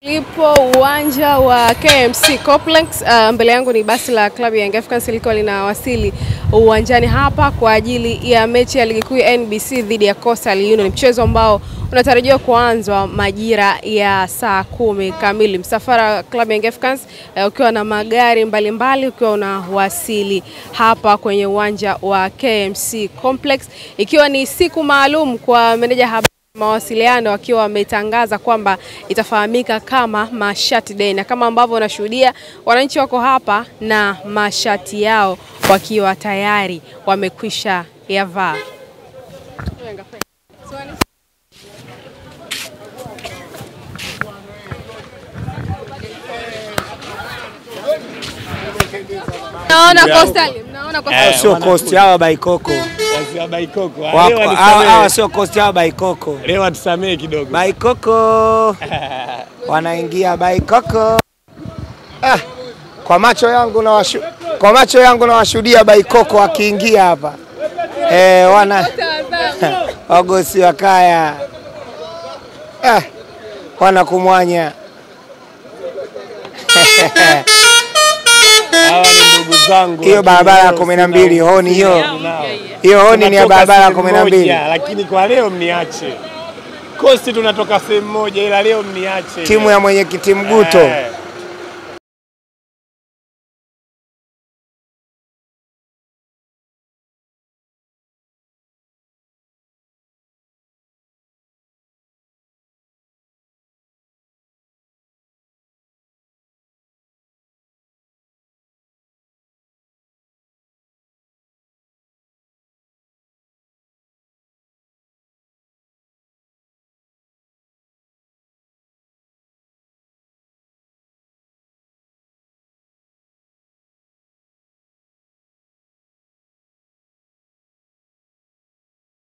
Lipo uwanja wa KMC Complex. Mbele yangu ni basi la klabu ya Young Africans liko linawasili uwanjani hapa kwa ajili ya mechi ya ligi kuu ya NBC dhidi ya Coastal Union, mchezo ambao unatarajiwa kuanzwa majira ya saa 10 kamili. Msafara wa klabu ya Young Africans ukiwa na magari mbalimbali ukiwa unawasili hapa kwenye uwanja wa KMC Complex, ikiwa ni siku maalum kwa meneja mawasiliano wakiwa wametangaza kwamba itafahamika kama Mashati Day, na kama ambavyo unashuhudia wananchi wako hapa na mashati yao wakiwa tayari wamekwisha yavaa. Naona Coastal, mnaona Coastal sio Coast hawa Baikoko. Wazia Baikoko. Hawa sio Coast hawa Baikoko. Leo atusamee kidogo. Baikoko. Wanaingia Baikoko. Kwa macho yangu nawashuhudia Baikoko akiingia hapa. Wana wagosi wa kaya. Wana kumwanya. Hawa ni ndugu zangu. Hiyo barabara ya 12 honi hiyo. Hiyo honi ni ya barabara ya 12. Lakini kwa leo mniache. Kosti tunatoka sehemu moja, ila leo mniache. Timu ya mwenyekiti Mguto.